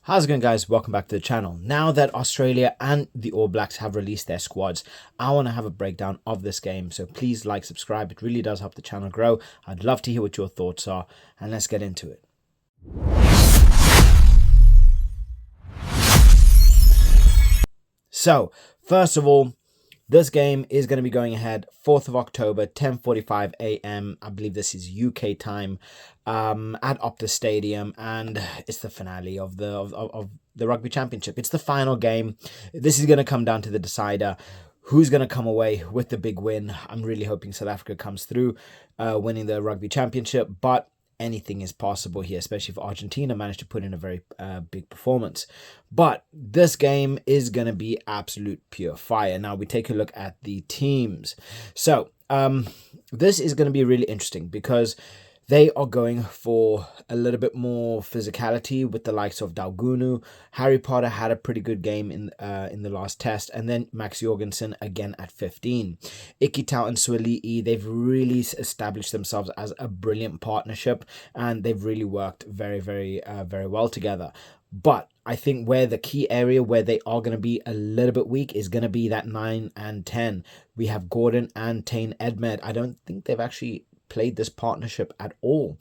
How's it going, guys? Welcome back to the channel. Now that Australia and the All Blacks have released their squads, I want to have a breakdown of this game. So please like, subscribe. It really does help the channel grow. I'd love to hear what your thoughts are, and let's get into it. So first of all, this game is going to be going ahead 4th of October, 10:45 a.m. I believe this is UK time, at Optus Stadium, and it's the finale of the Rugby Championship. It's the final game. This is going to come down to the decider. Who's going to come away with the big win? I'm really hoping South Africa comes through, winning the Rugby Championship, but anything is possible here, especially if Argentina managed to put in a very big performance. But this game is going to be absolute pure fire. Now we take a look at the teams. So this is going to be really interesting because they are going for a little bit more physicality with the likes of Daugunu. Harry Potter had a pretty good game in the last test. And then Max Jorgensen again at 15. Ikitau and Suali'i, they've really established themselves as a brilliant partnership. And they've really worked very, very well together. But I think where the key area where they are going to be a little bit weak is going to be that 9 and 10. We have Gordon and Tane Edmed. I don't think they've actually played this partnership at all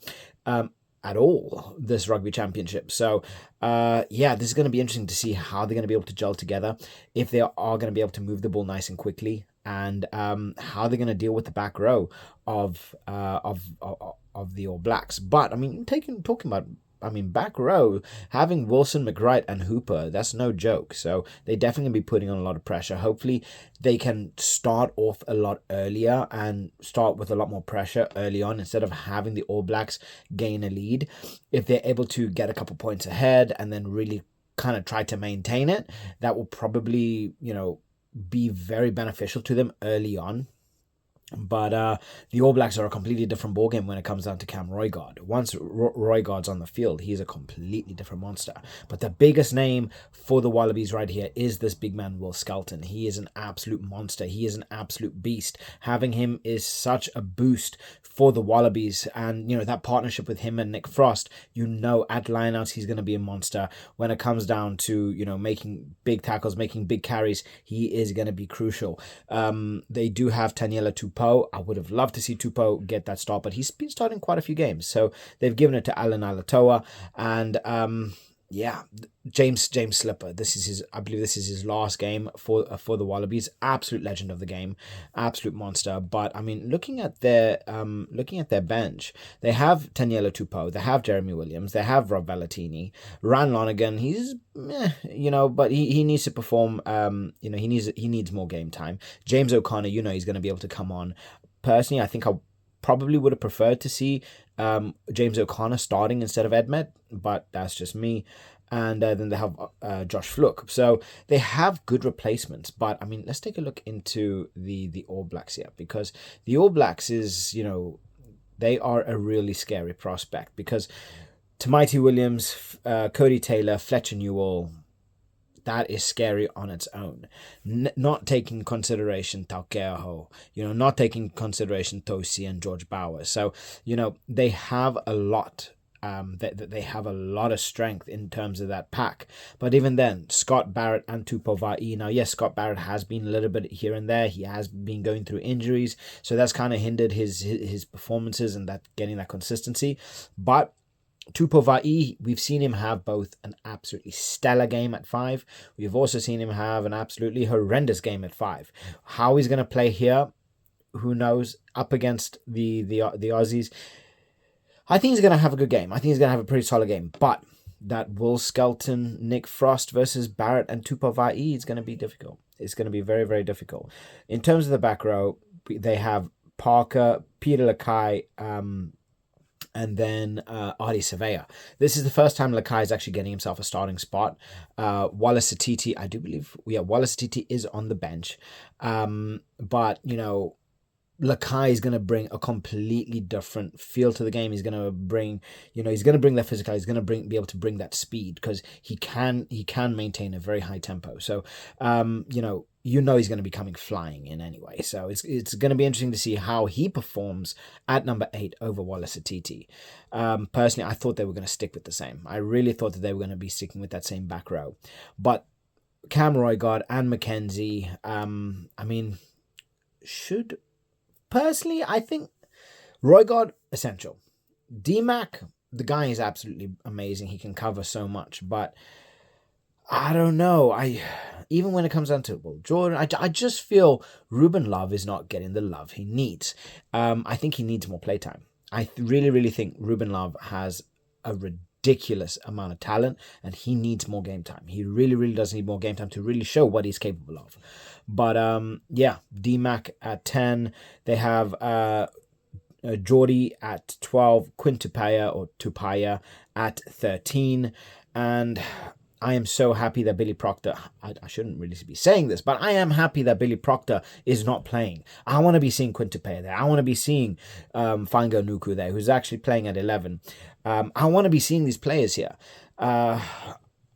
this Rugby Championship. So yeah, this is going to be interesting to see how they're going to be able to gel together, if they are going to be able to move the ball nice and quickly, and how they're going to deal with the back row of the All Blacks. But I mean, talking about back row, having Wilson, McWright and Hooper, that's no joke. So they definitely be putting on a lot of pressure. Hopefully they can start off a lot earlier and start with a lot more pressure early on instead of having the All Blacks gain a lead. If they're able to get a couple points ahead and then really kind of try to maintain it, that will probably, be very beneficial to them early on. But the All Blacks are a completely different ballgame when it comes down to Cam Roygaard. Once Roygaard's on the field, he's a completely different monster. But the biggest name for the Wallabies right here is this big man, Will Skelton. He is an absolute monster. He is an absolute beast. Having him is such a boost for the Wallabies. And, that partnership with him and Nick Frost, at lineouts, he's going to be a monster. When it comes down to, making big tackles, making big carries, he is going to be crucial. They do have Taniela Tupou. I would have loved to see Tupou get that start, but he's been starting quite a few games. So they've given it to Alan Alatoa, and yeah, James Slipper. I believe this is his last game for the Wallabies. Absolute legend of the game, absolute monster. But I mean, looking at their bench, they have Taniela Tupou, they have Jeremy Williams, they have Rob Valentini, Ryan Lonergan. He's but he needs to perform. He needs more game time. James O'Connor, he's going to be able to come on. Personally, I think I probably would have preferred to see James O'Connor starting instead of Edmed, but that's just me. And then they have Josh Fluke. So they have good replacements. But I mean, let's take a look into the All Blacks here, because the All Blacks is, they are a really scary prospect, because Tamaiti Williams, Cody Taylor, Fletcher Newell, that is scary on its own. Not taking consideration Taukeaho, not taking consideration Tosi and George Bauer. So, they have a lot. They have a lot of strength in terms of that pack. But even then, Scott Barrett and Tupou Vaa'i. Now, yes, Scott Barrett has been a little bit here and there. He has been going through injuries. So that's kind of hindered his performances and that getting that consistency. But Tupou Vaa'i, we've seen him have both an absolutely stellar game at 5. We've also seen him have an absolutely horrendous game at 5. How he's going to play here, who knows, up against the Aussies. I think he's going to have a good game. I think he's going to have a pretty solid game. But that Will Skelton, Nick Frost versus Barrett and Tupou Vaa'i is going to be difficult. It's going to be very, very difficult. In terms of the back row, they have Parker, Peter Lakai, and then Ardie Savea. This is the first time Lakai is actually getting himself a starting spot. Wallace Atiti, I do believe, Wallace Atiti is on the bench. But, Lakai is going to bring a completely different feel to the game. He's going to bring, he's going to bring that physical. He's going to be able to bring that speed, because he can maintain a very high tempo. So, you know he's going to be coming flying in anyway. So it's going to be interesting to see how he performs at number 8 over Wallace Atiti. Personally, I thought they were going to stick with the same. I really thought that they were going to be sticking with that same back row. But Cam Roigard and Mackenzie, I mean, personally, I think Roigard, essential. D-Mac, the guy is absolutely amazing. He can cover so much, but I don't know. Even when it comes down to Jordan, I just feel Ruben Love is not getting the love he needs. I think he needs more playtime. I really, really think Ruben Love has a ridiculous amount of talent, and he needs more game time. He really, really does need more game time to really show what he's capable of. But yeah, D-Mac at 10. They have Geordie at 12, Tupaya at 13, and I am so happy that Billy Proctor, I shouldn't really be saying this, but I am happy that Billy Proctor is not playing. I want to be seeing Quintupea there. I want to be seeing Fango Nuku there, who's actually playing at 11. I want to be seeing these players here. I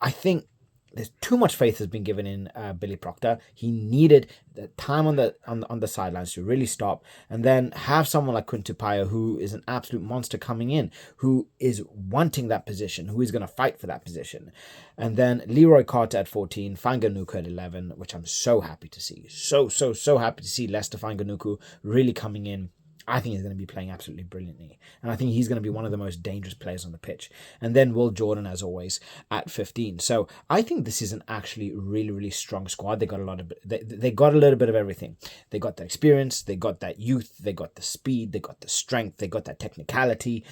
think there's too much faith has been given in Billy Proctor. He needed the time on the sidelines to really stop, and then have someone like Quintupaya, who is an absolute monster coming in, who is wanting that position, who is going to fight for that position. And then Leroy Carter at 14, Fanganuku at 11, which I'm so happy to see. So happy to see Lester Fanganuku really coming in. I think he's going to be playing absolutely brilliantly. And I think he's going to be one of the most dangerous players on the pitch. And then Will Jordan, as always, at 15. So I think this is an actually really, really strong squad. They got they got a little bit of everything. They got the experience, they got that youth, they got the speed, they got the strength, they got that technicality,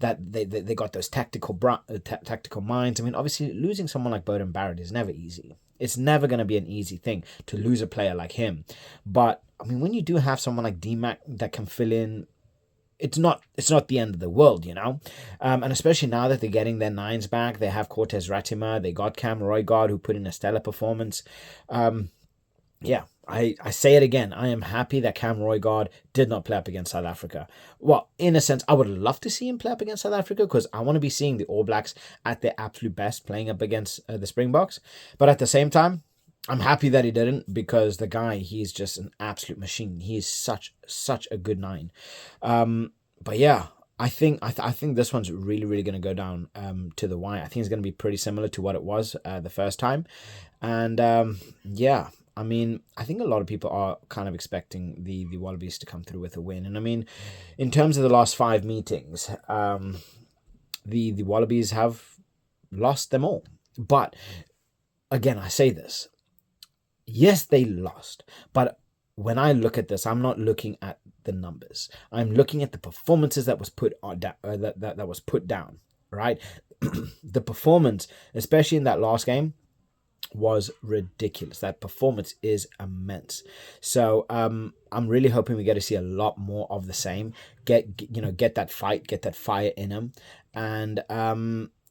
that they got those tactical minds. I mean, obviously, losing someone like Bowden Barrett is never easy. It's never going to be an easy thing to lose a player like him. But I mean, when you do have someone like D-Mac that can fill in, it's not the end of the world, and especially now that they're getting their nines back, they have Cortez Ratima, they got Cam Roigard, who put in a stellar performance. Yeah, I say it again. I am happy that Cam Roigard did not play up against South Africa. Well, in a sense, I would love to see him play up against South Africa, because I want to be seeing the All Blacks at their absolute best playing up against the Springboks. But at the same time, I'm happy that he didn't, because the guy, he's just an absolute machine. He is such a good 9. But yeah, I think this one's really, really going to go down to the wire. I think it's going to be pretty similar to what it was the first time. And yeah, I mean, I think a lot of people are kind of expecting the Wallabies to come through with a win. And I mean, in terms of the last 5 meetings, the Wallabies have lost them all. But again, I say this. Yes, they lost, but when I look at this, I'm not looking at the numbers. I'm looking at the performances that was put on that was put down. Right, the performance, especially in that last game, was ridiculous. That performance is immense. So I'm really hoping we get to see a lot more of the same. Get that fight, get that fire in them, and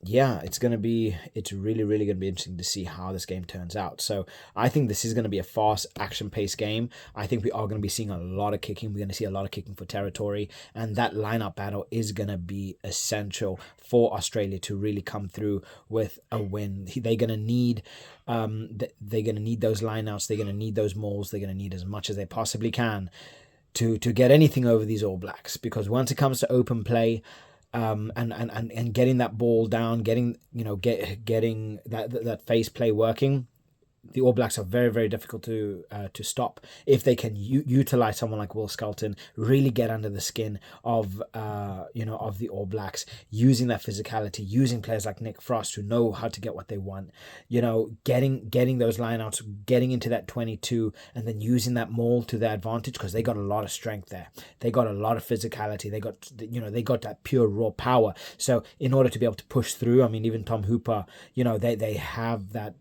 yeah, it's really, really going to be interesting to see how this game turns out. So I think this is going to be a fast, action-paced game. I think we are going to be seeing a lot of kicking. We're going to see a lot of kicking for territory, and that lineup battle is going to be essential for Australia to really come through with a win. They're going to need those lineouts. They're going to need those mauls. They're going to need as much as they possibly can to get anything over these All Blacks, because once it comes to open play, and getting that ball down, getting that face play working, the All Blacks are very, very difficult to stop if they can utilize someone like Will Skelton, really get under the skin of the All Blacks, using that physicality, using players like Nick Frost who know how to get what they want, getting those lineouts, getting into that 22, and then using that maul to their advantage, because they got a lot of strength there, they got a lot of physicality, they got that pure raw power. So in order to be able to push through, I mean, even Tom Hooper, they have that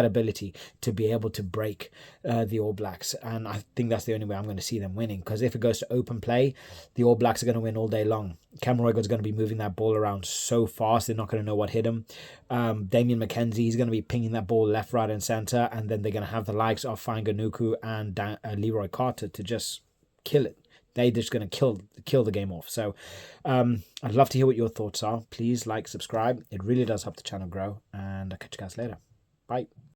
ability to be able to break the All Blacks, and I think that's the only way I'm going to see them winning, because if it goes to open play, the All Blacks are going to win all day long. Cam Roigard's going to be moving that ball around so fast, they're not going to know what hit him. Damien McKenzie, he's going to be pinging that ball left, right and centre, and then they're going to have the likes of Fanganuku and Leroy Carter to just kill it. They're just going to kill the game off. So I'd love to hear what your thoughts are. Please like, subscribe. It really does help the channel grow, and I'll catch you guys later. Bye.